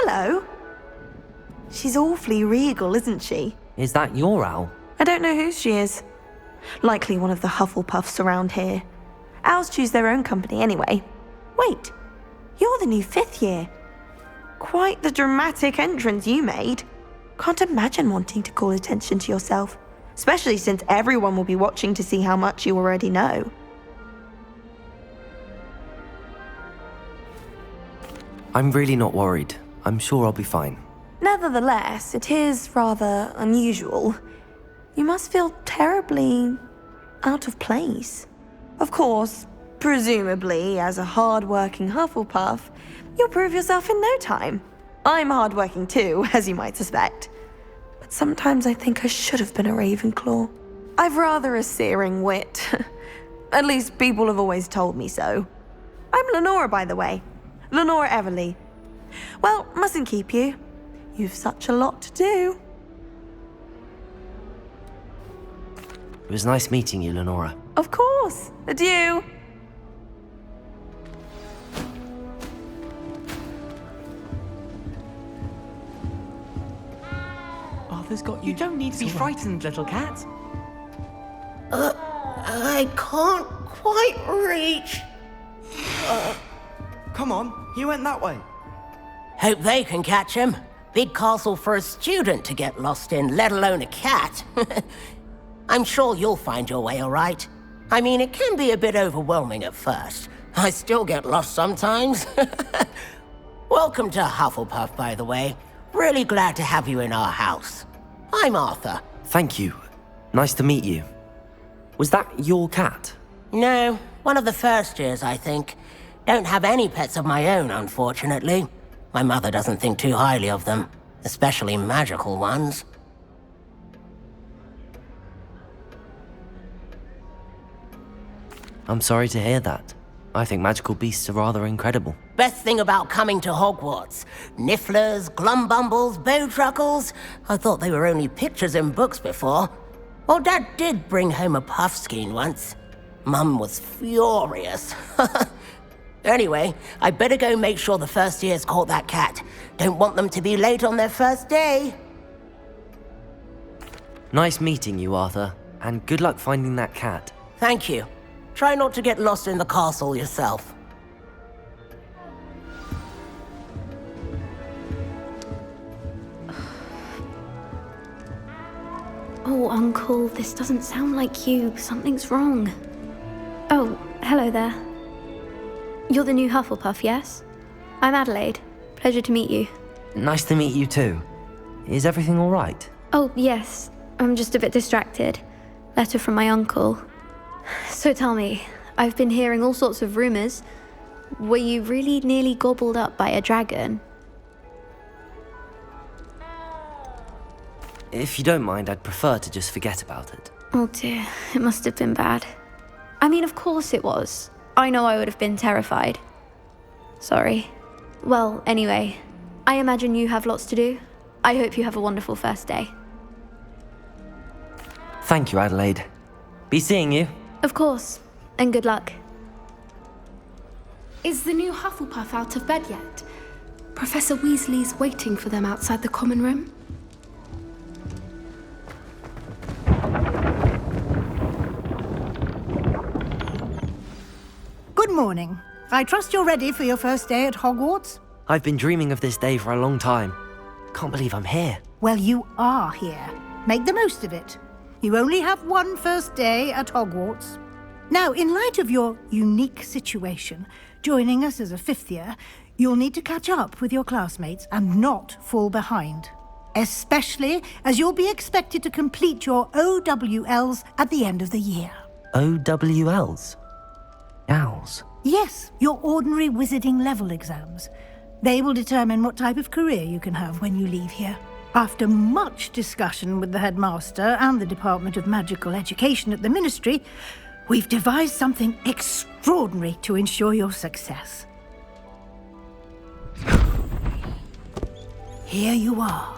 hello. She's awfully regal, isn't she? Is that your owl? I don't know whose she is. Likely one of the Hufflepuffs around here. Owls choose their own company anyway. Wait, you're the new 5th year. Quite the dramatic entrance you made. Can't imagine wanting to call attention to yourself, especially since everyone will be watching to see how much you already know. I'm really not worried. I'm sure I'll be fine. Nevertheless, it is rather unusual. You must feel terribly out of place. Of course, presumably, as a hard-working Hufflepuff, you'll prove yourself in no time. I'm hard-working too, as you might suspect. But sometimes I think I should have been a Ravenclaw. I've rather a searing wit. At least people have always told me so. I'm Lenora, by the way. Lenora Everly. Well, mustn't keep you. You've such a lot to do. It was nice meeting you, Lenora. Of course. Adieu. Arthur's got you. You don't need to be frightened, little cat. I can't quite reach. Come on, he went that way. Hope they can catch him. Big castle for a student to get lost in, let alone a cat. I'm sure you'll find your way all right. I mean, it can be a bit overwhelming at first. I still get lost sometimes. Welcome to Hufflepuff, by the way. Really glad to have you in our house. I'm Arthur. Thank you. Nice to meet you. Was that your cat? No, one of the first years, I think. Don't have any pets of my own, unfortunately. My mother doesn't think too highly of them, especially magical ones. I'm sorry to hear that. I think magical beasts are rather incredible. Best thing about coming to Hogwarts. Nifflers, glumbumbles, bowtruckles. I thought they were only pictures in books before. Well, Dad did bring home a puffskein once. Mum was furious. Anyway, I better go make sure the first years caught that cat. Don't want them to be late on their first day. Nice meeting you, Arthur. And good luck finding that cat. Thank you. Try not to get lost in the castle yourself. Oh, Uncle, this doesn't sound like you. Something's wrong. Oh, hello there. You're the new Hufflepuff, yes? I'm Adelaide. Pleasure to meet you. Nice to meet you too. Is everything all right? Oh, yes. I'm just a bit distracted. Letter from my uncle. So tell me, I've been hearing all sorts of rumors. Were you really nearly gobbled up by a dragon? If you don't mind, I'd prefer to just forget about it. Oh dear, it must have been bad. I mean, of course it was. I know I would have been terrified. Sorry. Well, anyway, I imagine you have lots to do. I hope you have a wonderful first day. Thank you, Adelaide. Be seeing you. Of course, and good luck. Is the new Hufflepuff out of bed yet? Professor Weasley's waiting for them outside the common room. Good morning. I trust you're ready for your first day at Hogwarts? I've been dreaming of this day for a long time. Can't believe I'm here. Well, you are here. Make the most of it. You only have one first day at Hogwarts. Now, in light of your unique situation, joining us as a 5th year, you'll need to catch up with your classmates and not fall behind. Especially as you'll be expected to complete your OWLs at the end of the year. OWLs? Owls? Yes, your ordinary wizarding level exams. They will determine what type of career you can have when you leave here. After much discussion with the headmaster and the Department of Magical Education at the Ministry, we've devised something extraordinary to ensure your success. Here you are.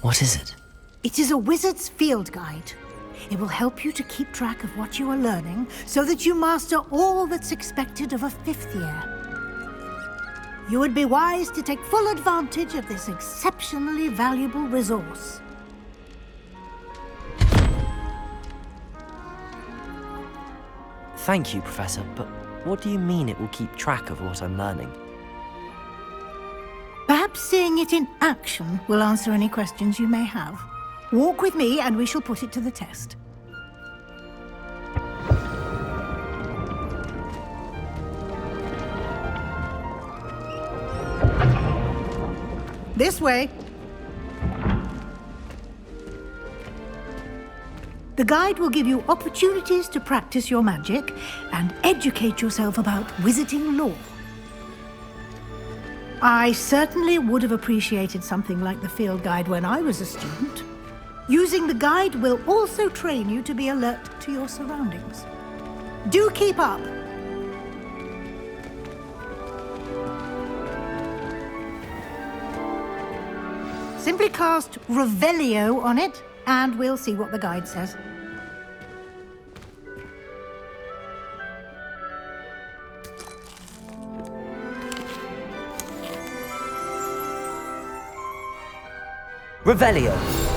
What is it? It is a wizard's field guide. It will help you to keep track of what you are learning so that you master all that's expected of a 5th year. You would be wise to take full advantage of this exceptionally valuable resource. Thank you, Professor, but what do you mean it will keep track of what I'm learning? Perhaps seeing it in action will answer any questions you may have. Walk with me and we shall put it to the test. This way. The guide will give you opportunities to practice your magic and educate yourself about wizarding lore. I certainly would have appreciated something like the field guide when I was a student. Using the guide will also train you to be alert to your surroundings. Do keep up! Simply cast Revelio on it, and we'll see what the guide says. Revelio!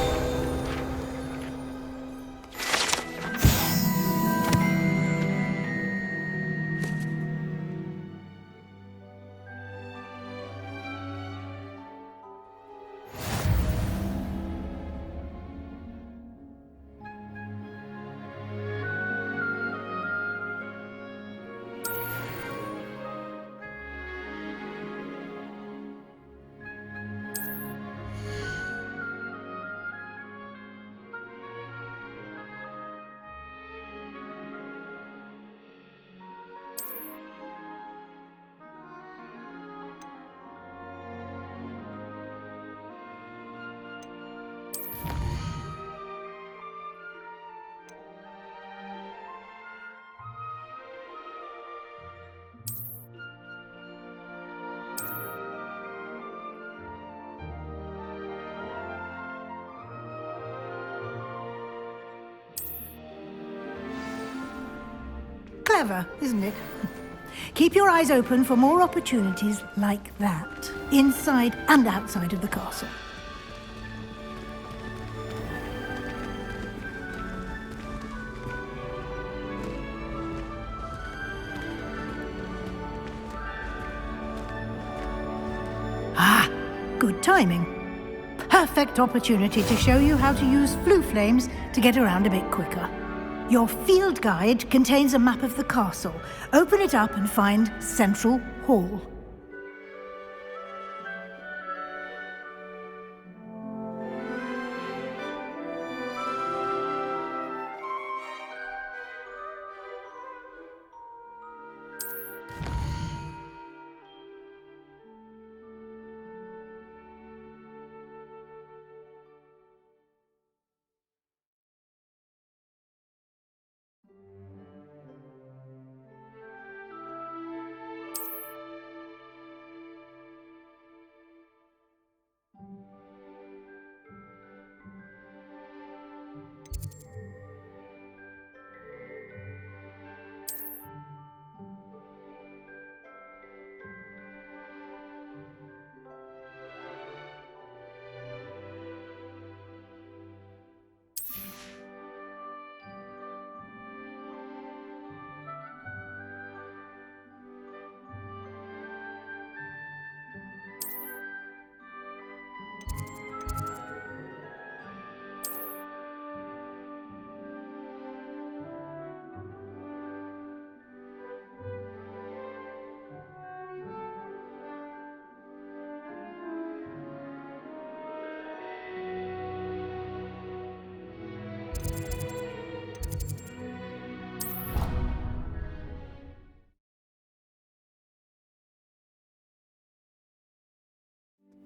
Clever, isn't it? Keep your eyes open for more opportunities like that, inside and outside of the castle. Ah, good timing. Perfect opportunity to show you how to use flue flames to get around a bit quicker. Your field guide contains a map of the castle. Open it up and find Central Hall.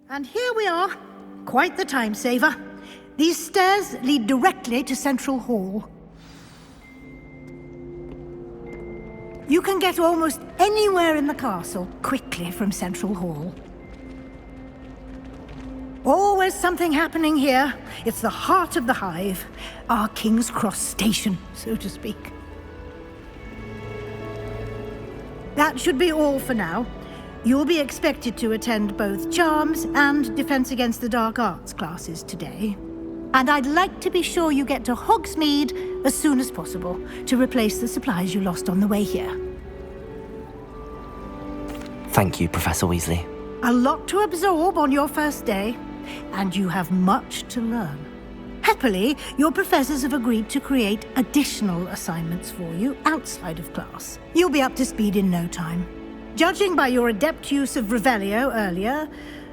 And here we are. Quite the time saver. These stairs lead directly to Central Hall. You can get almost anywhere in the castle quickly from Central Hall. Always something happening here. It's the heart of the hive. Our King's Cross station, so to speak. That should be all for now. You'll be expected to attend both Charms and Defense Against the Dark Arts classes today. And I'd like to be sure you get to Hogsmeade as soon as possible to replace the supplies you lost on the way here. Thank you, Professor Weasley. A lot to absorb on your first day, and you have much to learn. Happily, your professors have agreed to create additional assignments for you outside of class. You'll be up to speed in no time. Judging by your adept use of Revelio earlier,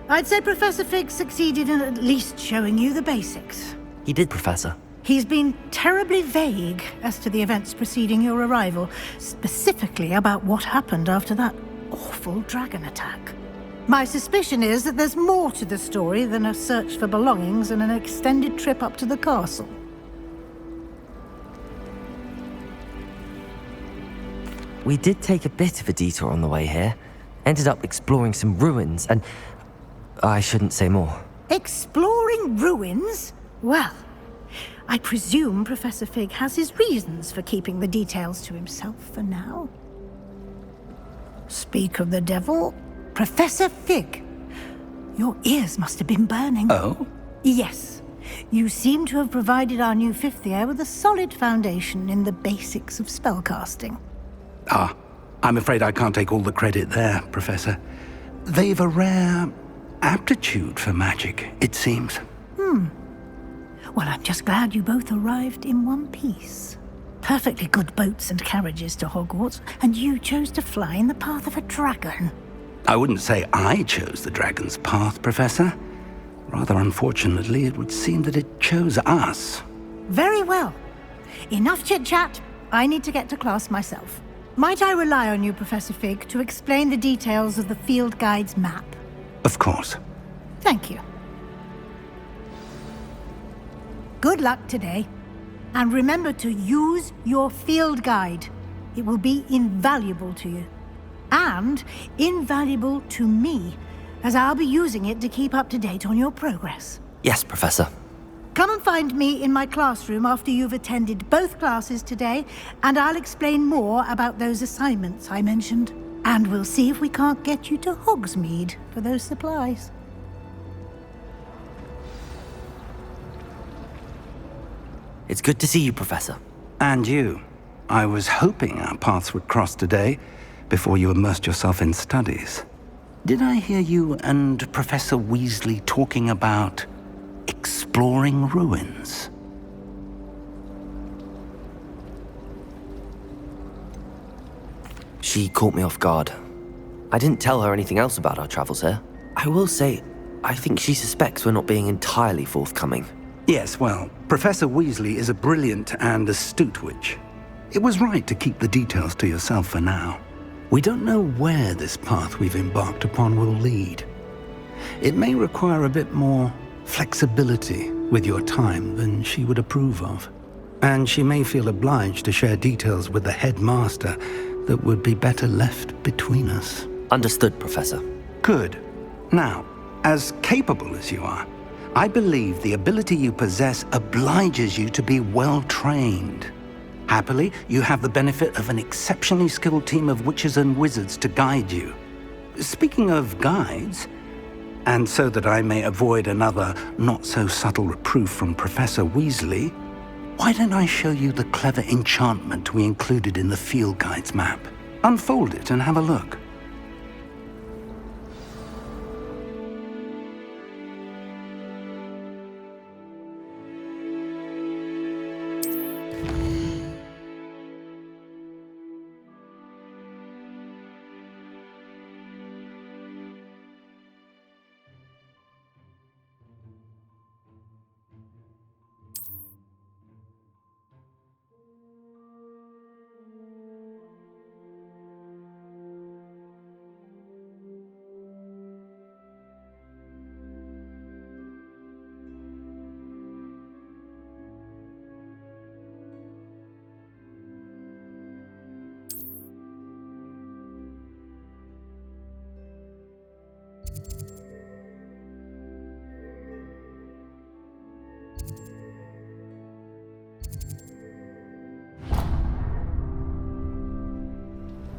I'd say Professor Fig succeeded in at least showing you the basics. He did, Professor. He's been terribly vague as to the events preceding your arrival, specifically about what happened after that awful dragon attack. My suspicion is that there's more to the story than a search for belongings and an extended trip up to the castle. We did take a bit of a detour on the way here. Ended up exploring some ruins and... I shouldn't say more. Exploring ruins? Well, I presume Professor Fig has his reasons for keeping the details to himself for now. Speak of the devil, Professor Fig. Your ears must have been burning. Oh? Yes. You seem to have provided our new fifth year with a solid foundation in the basics of spellcasting. Ah, I'm afraid I can't take all the credit there, Professor. They've a rare aptitude for magic, it seems. Well, I'm just glad you both arrived in one piece. Perfectly good boats and carriages to Hogwarts, and you chose to fly in the path of a dragon. I wouldn't say I chose the dragon's path, Professor. Rather unfortunately, it would seem that it chose us. Very well. Enough chit-chat. I need to get to class myself. Might I rely on you, Professor Fig, to explain the details of the field guide's map? Of course. Thank you. Good luck today. And remember to use your field guide. It will be invaluable to you. And invaluable to me, as I'll be using it to keep up to date on your progress. Yes, Professor. Come and find me in my classroom after you've attended both classes today, and I'll explain more about those assignments I mentioned. And we'll see if we can't get you to Hogsmeade for those supplies. It's good to see you, Professor. And you. I was hoping our paths would cross today, before you immersed yourself in studies. Did I hear you and Professor Weasley talking about exploring ruins? She caught me off guard. I didn't tell her anything else about our travels here. I will say, I think she suspects we're not being entirely forthcoming. Yes, well, Professor Weasley is a brilliant and astute witch. It was right to keep the details to yourself for now. We don't know where this path we've embarked upon will lead. It may require a bit more flexibility with your time than she would approve of. And she may feel obliged to share details with the headmaster that would be better left between us. Understood, Professor. Good. Now, as capable as you are, I believe the ability you possess obliges you to be well-trained. Happily, you have the benefit of an exceptionally skilled team of witches and wizards to guide you. Speaking of guides, and so that I may avoid another not-so-subtle reproof from Professor Weasley, why don't I show you the clever enchantment we included in the field guide's map? Unfold it and have a look.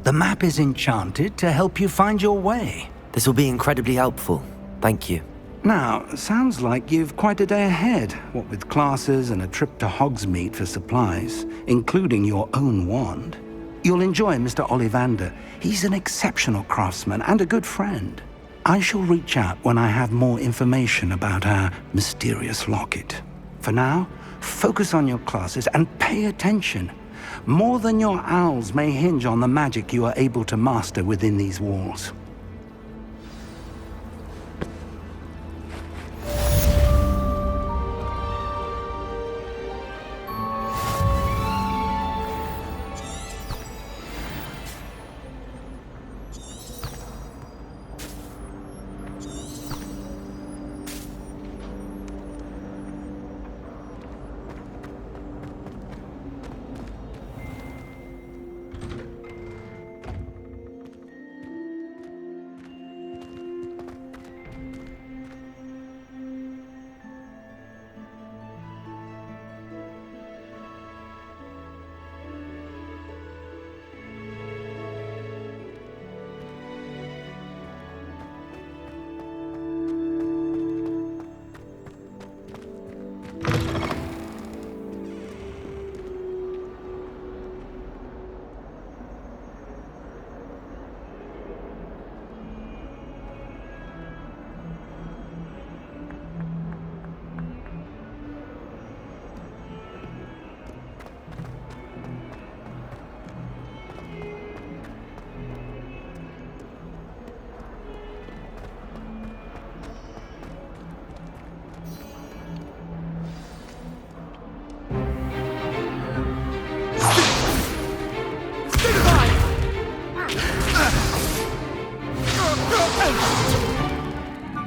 The map is enchanted to help you find your way. This will be incredibly helpful. Thank you. Now, sounds like you've quite a day ahead, what with classes and a trip to Hogsmeade for supplies, including your own wand. You'll enjoy Mr. Ollivander. He's an exceptional craftsman and a good friend. I shall reach out when I have more information about our mysterious locket. For now, focus on your classes and pay attention. More than your owls may hinge on the magic you are able to master within these walls.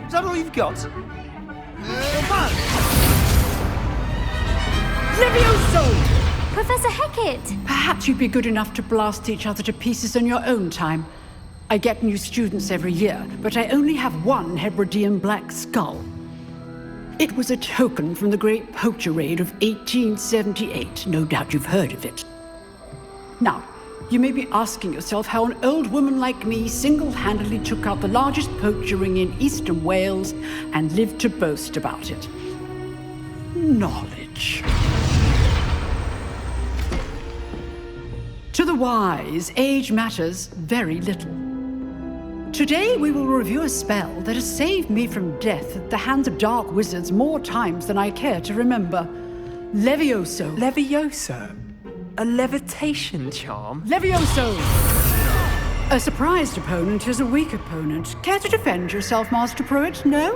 Is that all you've got? Levioso! Professor Hecat! Perhaps you'd be good enough to blast each other to pieces on your own time. I get new students every year, but I only have one Hebridean black skull. It was a token from the Great Poacher Raid of 1878. No doubt you've heard of it. Now, you may be asking yourself how an old woman like me single-handedly took out the largest poacher ring in eastern Wales and lived to boast about it. Knowledge. To the wise, age matters very little. Today we will review a spell that has saved me from death at the hands of dark wizards more times than I care to remember. Levioso. Levioso? A levitation charm? Levioso! A surprised opponent is a weak opponent. Care to defend yourself, Master Pruitt? No?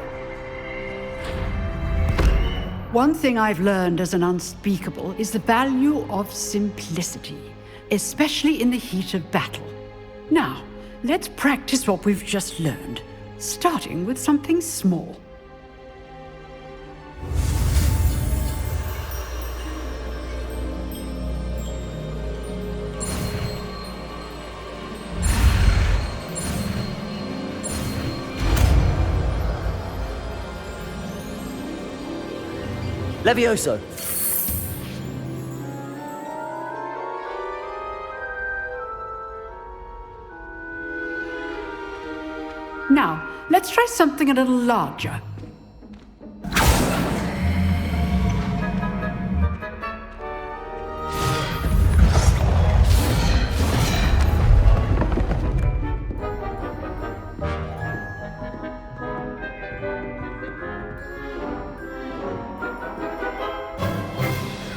One thing I've learned as an unspeakable is the value of simplicity, especially in the heat of battle. Now, let's practice what we've just learned, starting with something small. Levioso! Now, let's try something a little larger.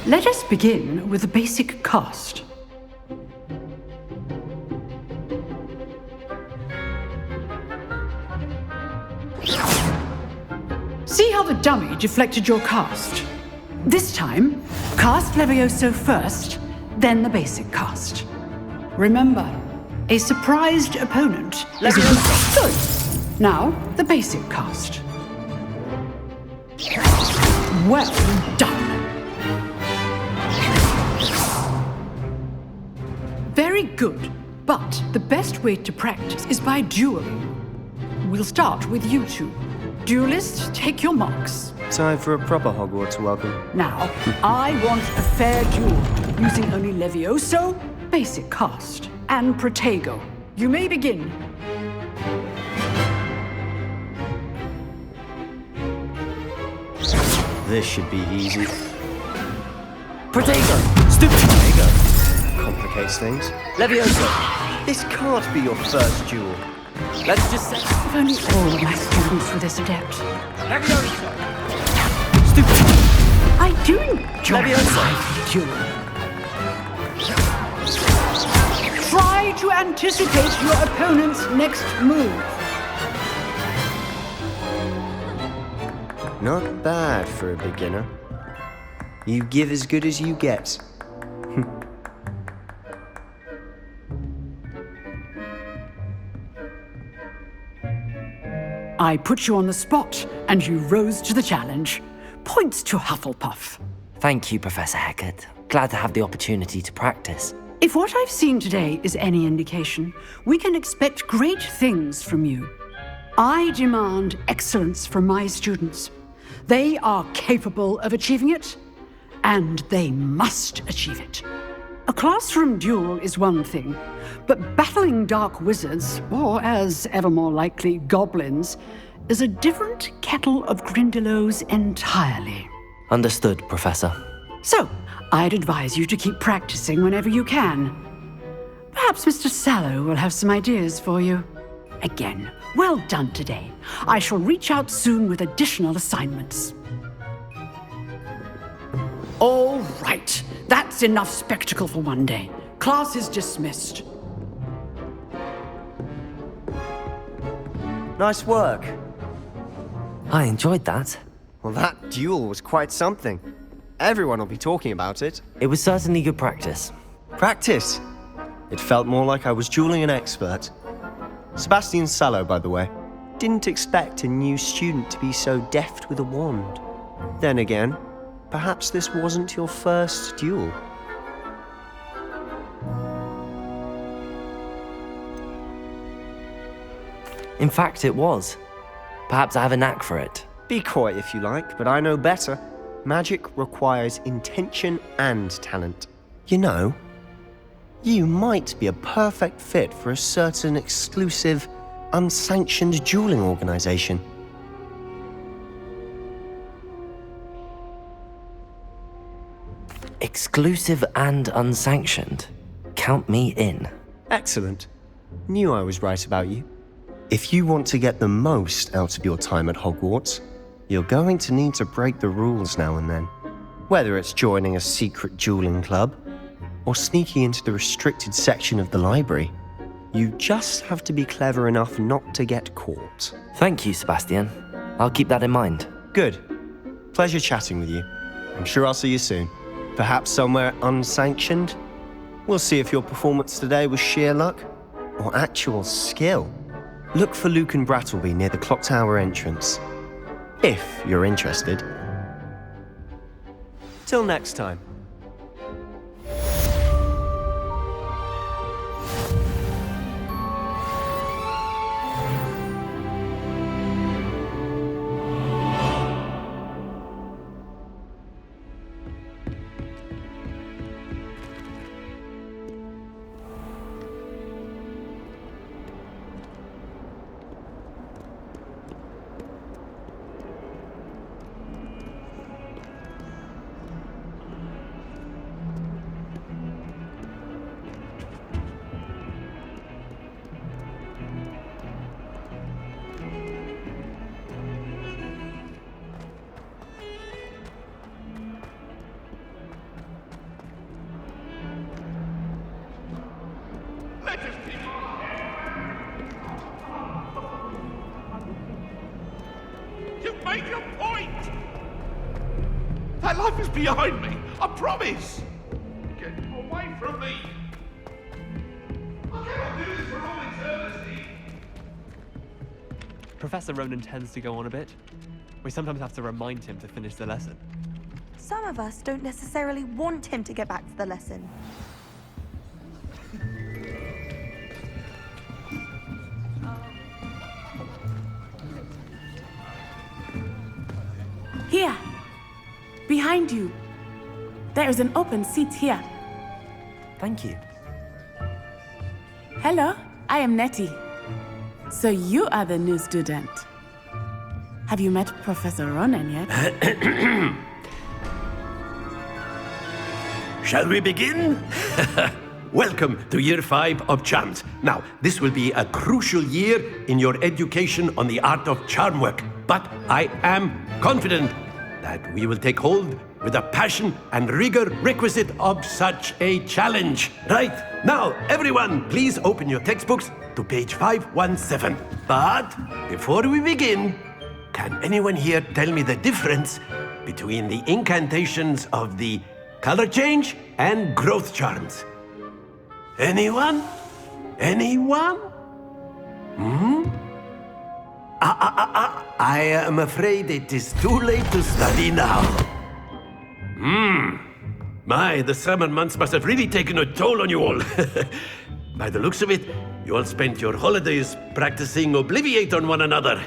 Let us begin with the basic cast. See how the dummy deflected your cast? This time, cast Levioso first, then the basic cast. Remember, a surprised opponent is a good. Now, the basic cast. Well done. Very good, but the best way to practice is by dueling. We'll start with you two. Duelists, take your marks. Time for a proper Hogwarts welcome. Now, I want a fair duel, using only Levioso, basic cast. and Protego. You may begin. This should be easy. Protego! Stupid Protego! Complicates things. Levioso! This can't be your first duel. Let's just say... If only all of my students were this adept. Levioso! Stupid... I do enjoy Levioso! my duel. Try to anticipate your opponent's next move. Not bad for a beginner. You give as good as you get. I put you on the spot, and you rose to the challenge. Points to Hufflepuff. Thank you, Professor Hecat. Glad to have the opportunity to practice. If what I've seen today is any indication, we can expect great things from you. I demand excellence from my students. They are capable of achieving it, and they must achieve it. A classroom duel is one thing, but battling dark wizards, or as ever more likely, goblins, is a different kettle of Grindylows entirely. Understood, Professor. So, I'd advise you to keep practicing whenever you can. Perhaps Mr. Sallow will have some ideas for you. Again, well done today. I shall reach out soon with additional assignments. All right, that's enough spectacle for one day. Class is dismissed. Nice work. I enjoyed that. Well, that duel was quite something. Everyone will be talking about it. It was certainly good practice. Practice? It felt more like I was dueling an expert. Sebastian Sallow, by the way. Didn't expect a new student to be so deft with a wand. Then again, perhaps this wasn't your first duel. In fact, it was. Perhaps I have a knack for it. Be coy if you like, but I know better. Magic requires intention and talent. You know, you might be a perfect fit for a certain exclusive, unsanctioned dueling organization. Exclusive and unsanctioned. Count me in. Excellent. Knew I was right about you. If you want to get the most out of your time at Hogwarts, you're going to need to break the rules now and then. Whether it's joining a secret dueling club, or sneaking into the restricted section of the library, you just have to be clever enough not to get caught. Thank you, Sebastian. I'll keep that in mind. Good. Pleasure chatting with you. I'm sure I'll see you soon. Perhaps somewhere unsanctioned? We'll see if your performance today was sheer luck, or actual skill. Look for Luke and Brattleby near the clock tower entrance. If you're interested. Till next time. You've made your point! That life is behind me, I promise! Get away from me! I cannot do this for all eternity! Professor Ronan tends to go on a bit. We sometimes have to remind him to finish the lesson. Some of us don't necessarily want him to get back to the lesson. Here, behind you. There is an open seat here. Thank you. Hello, I am Nettie. So you are the new student. Have you met Professor Ronan yet? Shall we begin? Welcome to Year 5 of Charms. Now, this will be a crucial year in your education on the art of charm work. But I am confident that we will take hold with the passion and rigor requisite of such a challenge. Right, now, everyone, please open your textbooks to page 517. But before we begin, can anyone here tell me the difference between the incantations of the color change and growth charms? Anyone? Anyone? I am afraid it is too late to study now. My, the summer months must have really taken a toll on you all. By the looks of it, you all spent your holidays practicing Obliviate on one another.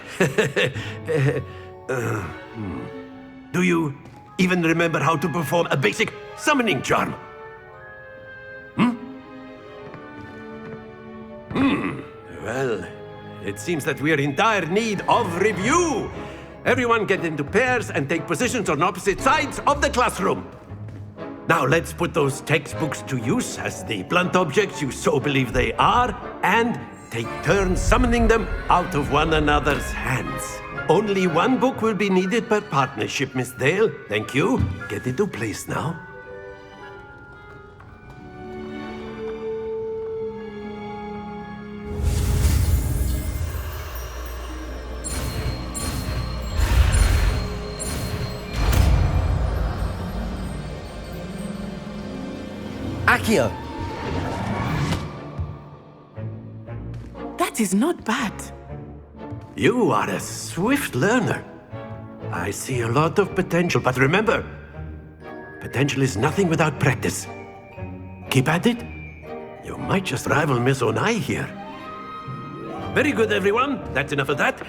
Do you even remember how to perform a basic summoning charm? Well, it seems that we are in dire need of review. Everyone get into pairs and take positions on opposite sides of the classroom. Now let's put those textbooks to use as the blunt objects you so believe they are, and take turns summoning them out of one another's hands. Only one book will be needed per partnership, Miss Dale. Thank you. Get into place now. Accio! That is not bad. You are a swift learner. I see a lot of potential, but remember, potential is nothing without practice. Keep at it. You might just rival Miss Onai here. Very good, everyone. That's enough of that.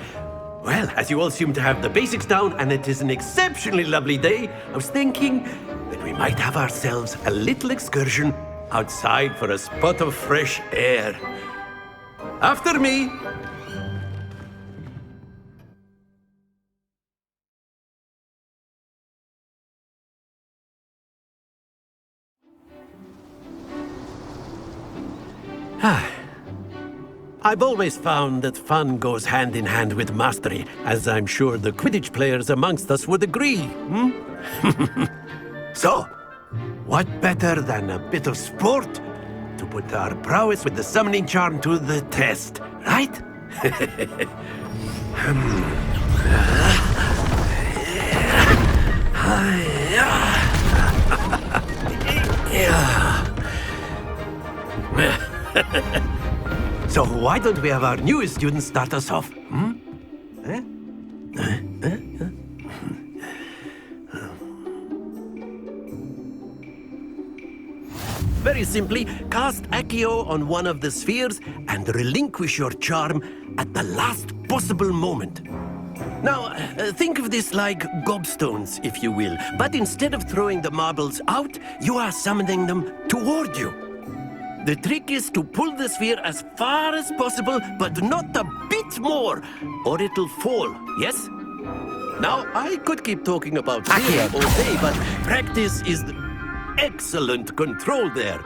Well, as you all seem to have the basics down, and it is an exceptionally lovely day, I was thinking that we might have ourselves a little excursion outside for a spot of fresh air. After me. I've always found that fun goes hand in hand with mastery, as I'm sure the Quidditch players amongst us would agree. So, what better than a bit of sport to put our prowess with the summoning charm to the test, right? So why don't we have our newest student start us off? Very simply, cast Accio on one of the spheres and relinquish your charm at the last possible moment. Now, think of this like gobstones, if you will, but instead of throwing the marbles out, you are summoning them toward you. The trick is to pull the sphere as far as possible, but not a bit more, or it'll fall, yes? Now, I could keep talking about fear all day, but practice is excellent control there.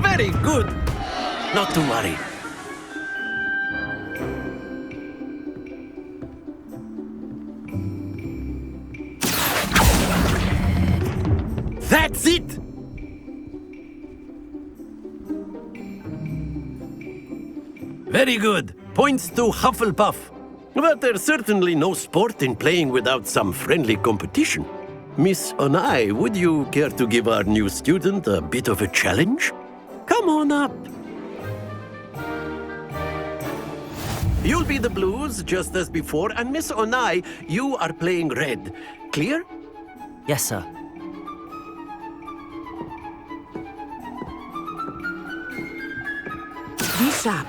Very good. Not to worry. That's it! Very good. Points to Hufflepuff. But there's certainly no sport in playing without some friendly competition. Miss Onai, would you care to give our new student a bit of a challenge? Come on up. You'll be the blues, just as before, and Miss Onai, you are playing red. Clear? Yes, sir. Be sharp.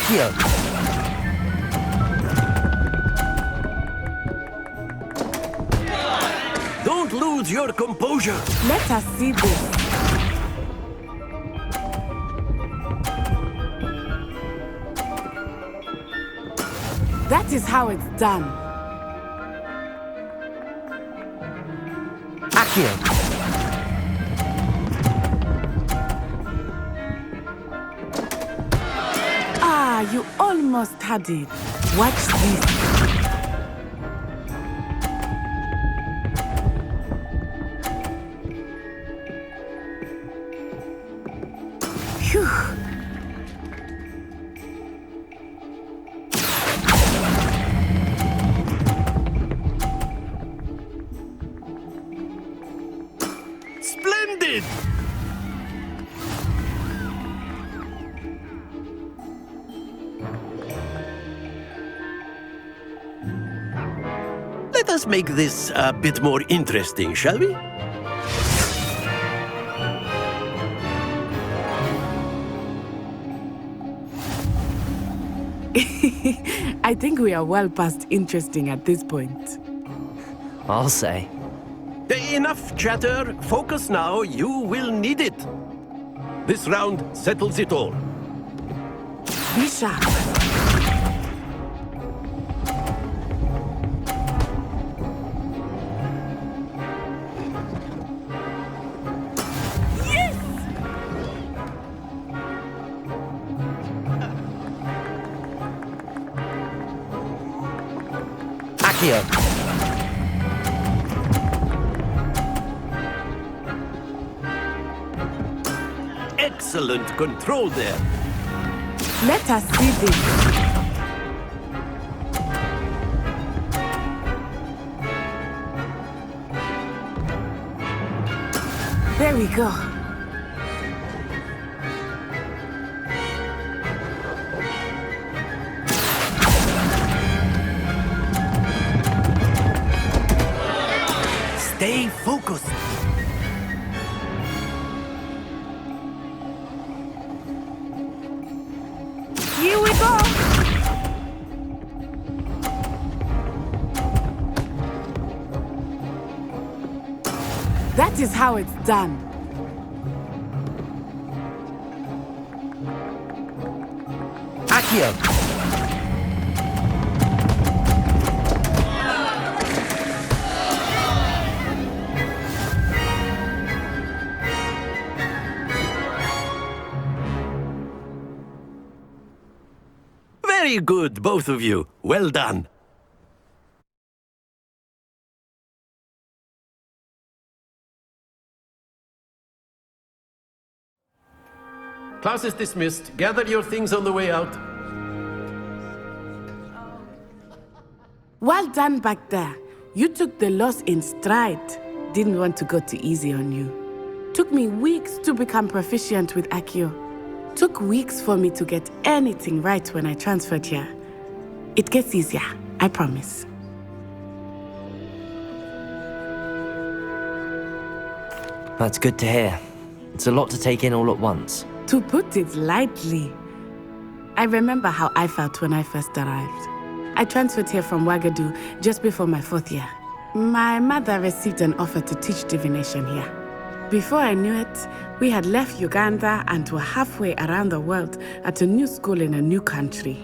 Accio! Don't lose your composure. Let us see this. That is how it's done. Accio! Ah, you almost had it. Watch this. Phew. Splendid! Let us make this a bit more interesting, shall we? I think we are well past interesting at this point. I'll say. Enough chatter. Focus now. You will need it. This round settles it all. Be sharp. Accio! Excellent control there. Let us see this. There we go. Stay focused. Here we go. That is how it's done. Accio! Very good, both of you. Well done. Class is dismissed. Gather your things on the way out. Well done back there. You took the loss in stride. Didn't want to go too easy on you. Took me weeks to become proficient with Accio. Took weeks for me to get anything right when I transferred here. It gets easier, I promise. That's good to hear. It's a lot to take in all at once. To put it lightly, I remember how I felt when I first arrived. I transferred here from Ouagadougou just before my 4th year. My mother received an offer to teach divination here. Before I knew it, we had left Uganda and were halfway around the world at a new school in a new country.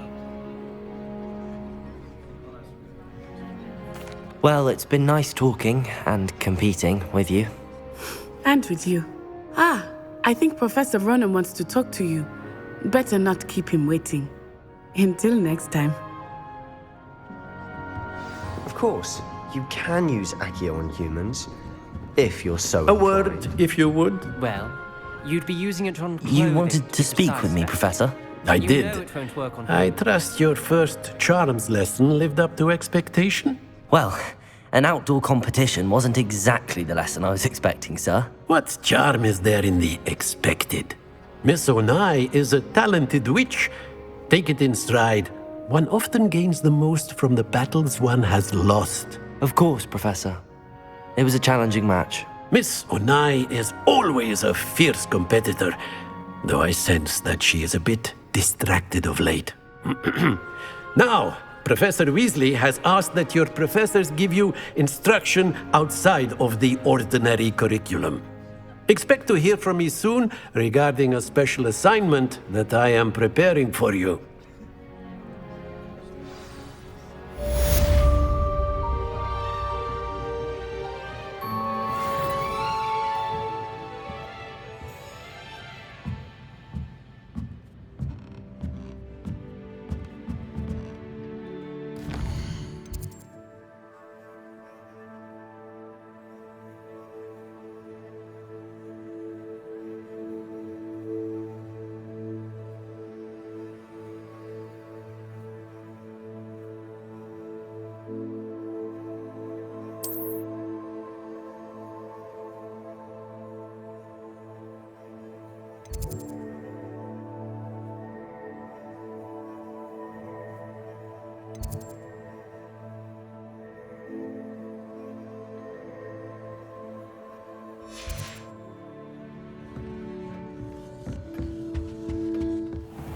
Well, it's been nice talking and competing with you. And with you. Ah, I think Professor Ronan wants to talk to you. Better not keep him waiting. Until next time. Of course, you can use Accio on humans, if you're so A inclined. word, if you would. Well, you'd be using it on You clothing wanted to speak with me, besides Professor? I You did. know it won't work on I him. trust your first charms lesson lived up to expectation? Well, an outdoor competition wasn't exactly the lesson I was expecting, sir. What charm is there in the expected? Miss Onai is a talented witch. Take it in stride. One often gains the most from the battles one has lost. Of course, Professor. It was a challenging match. Miss Onai is always a fierce competitor, though I sense that she is a bit distracted of late. Now, Professor Weasley has asked that your professors give you instruction outside of the ordinary curriculum. Expect to hear from me soon regarding a special assignment that I am preparing for you.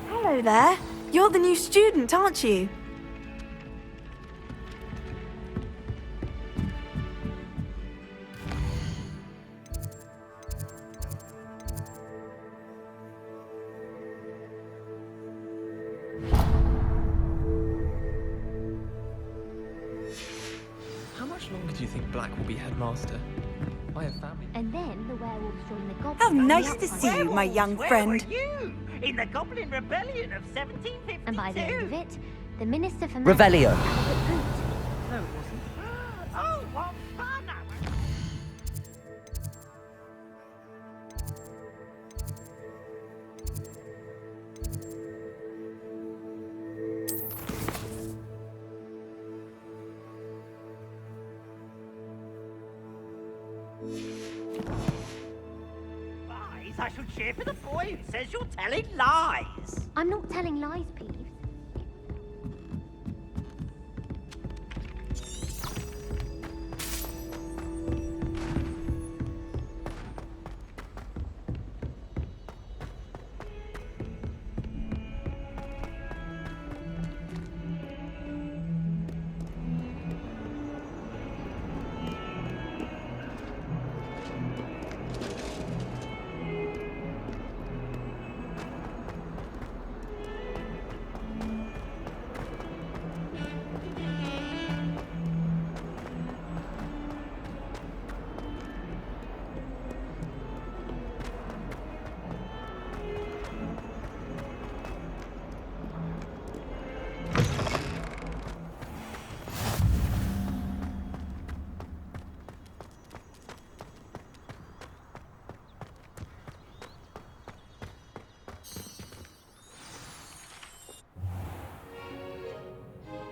Hello there. You're the new student, aren't you? How much longer do you think Black will be headmaster? I have family. And then the werewolves join the goblins. How nice to see you, my young friend. Where were you? In the Goblin Rebellion of 1752. And by the end of it, the Minister for Revelio. No, it wasn't. Oh, what fun! I should cheer for the boy who says you're telling lies. I'm not telling lies, Peeves.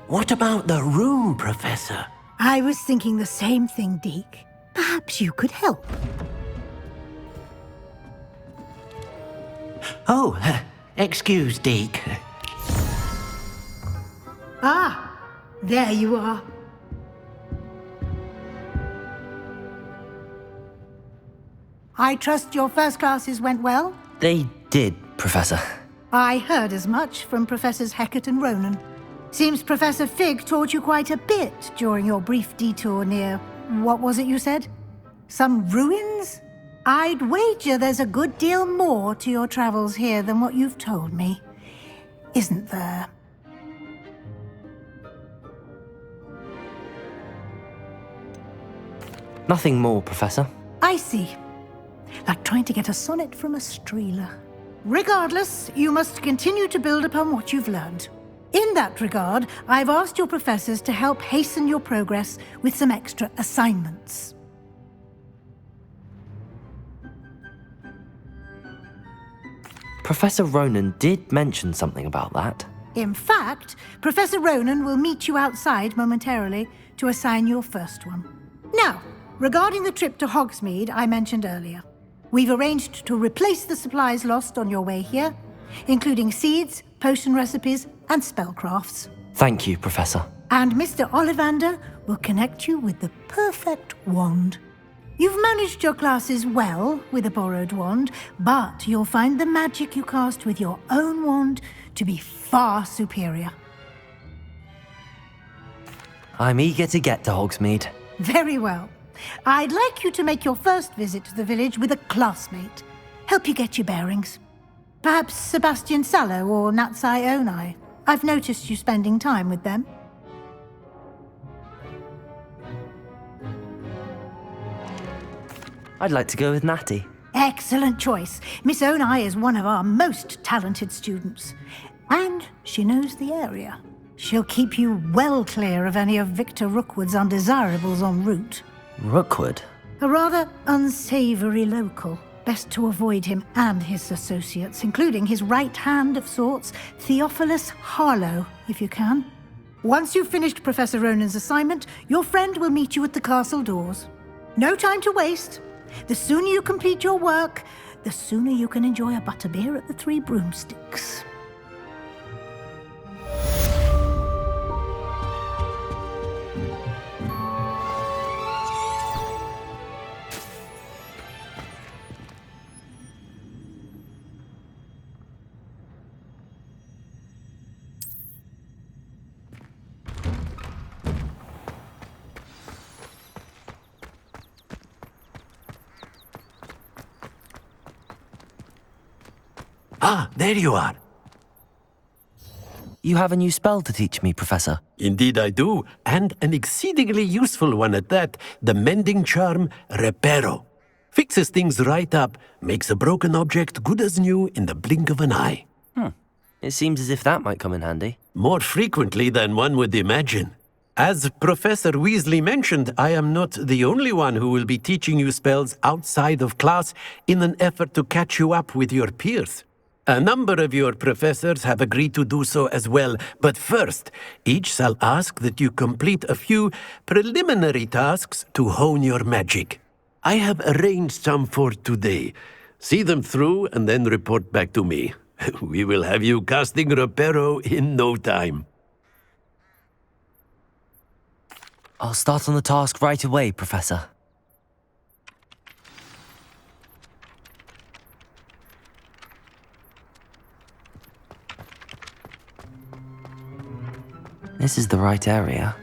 What about the room, Professor? I was thinking the same thing, Deke. Perhaps you could help. Oh, excuse, Deke. Ah, there you are. I trust your first classes went well? They did, Professor. I heard as much from Professors Hecat and Ronan. Seems Professor Fig taught you quite a bit during your brief detour near... what was it you said? Some ruins? I'd wager there's a good deal more to your travels here than what you've told me. Isn't there? Nothing more, Professor. I see. Like trying to get a sonnet from a streeler. Regardless, you must continue to build upon what you've learned. In that regard, I've asked your professors to help hasten your progress with some extra assignments. Professor Ronan did mention something about that. In fact, Professor Ronan will meet you outside momentarily to assign your first one. Now, regarding the trip to Hogsmeade I mentioned earlier, we've arranged to replace the supplies lost on your way here, including seeds, potion recipes, and spellcrafts. Thank you, Professor. And Mr. Ollivander will connect you with the perfect wand. You've managed your classes well with a borrowed wand, but you'll find the magic you cast with your own wand to be far superior. I'm eager to get to Hogsmeade. Very well. I'd like you to make your first visit to the village with a classmate. Help you get your bearings. Perhaps Sebastian Sallow or Natsai Onai. I've noticed you spending time with them. I'd like to go with Natty. Excellent choice. Miss Onai is one of our most talented students. And she knows the area. She'll keep you well clear of any of Victor Rookwood's undesirables en route. Rookwood? A rather unsavory local. Best to avoid him and his associates, including his right hand of sorts, Theophilus Harlow, if you can. Once you've finished Professor Ronan's assignment, your friend will meet you at the castle doors. No time to waste. The sooner you complete your work, the sooner you can enjoy a butterbeer at the Three Broomsticks. Ah, there you are. You have a new spell to teach me, Professor. Indeed I do, and an exceedingly useful one at that. The mending charm, Reparo. Fixes things right up, makes a broken object good as new in the blink of an eye. It seems as if that might come in handy. More frequently than one would imagine. As Professor Weasley mentioned, I am not the only one who will be teaching you spells outside of class in an effort to catch you up with your peers. A number of your professors have agreed to do so as well, but first, each shall ask that you complete a few preliminary tasks to hone your magic. I have arranged some for today. See them through and then report back to me. We will have you casting Reparo in no time. I'll start on the task right away, Professor. This is the right area.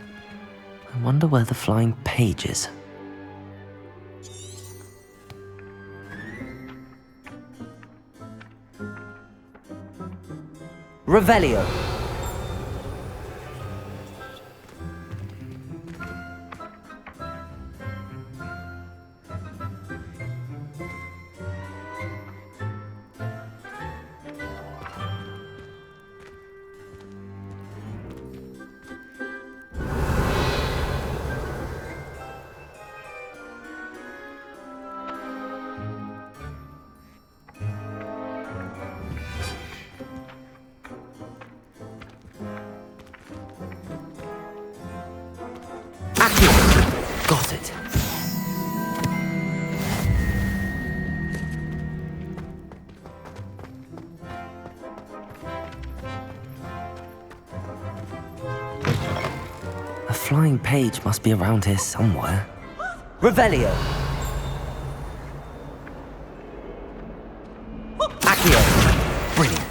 I wonder where the flying page is. Revelio. Got it. A flying page must be around here somewhere. Revelio. Accio. Brilliant.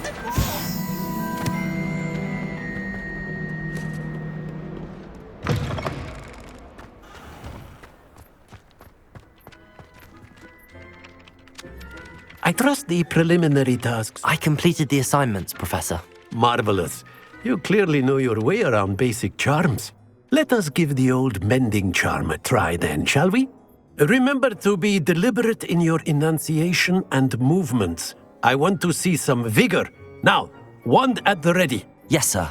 I trust the preliminary tasks. I completed the assignments, Professor. Marvelous. You clearly know your way around basic charms. Let us give the old mending charm a try then, shall we? Remember to be deliberate in your enunciation and movements. I want to see some vigor. Now, wand at the ready. Yes, sir.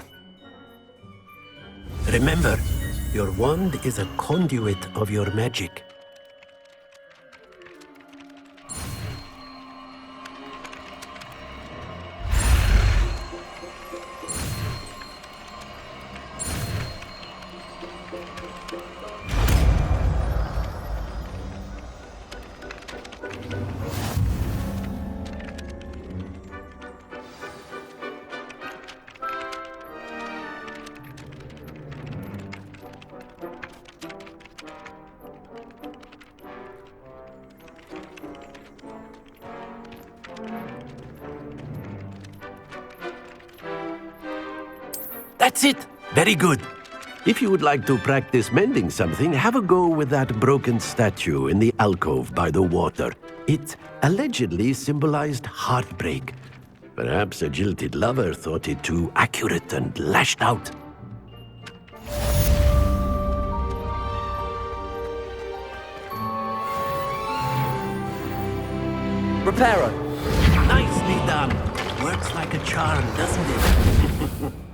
Remember, your wand is a conduit of your magic. That's it. Very good. If you would like to practice mending something, have a go with that broken statue in the alcove by the water. It allegedly symbolized heartbreak. Perhaps a jilted lover thought it too accurate and lashed out. Reparo! Nicely done. Works like a charm, doesn't it?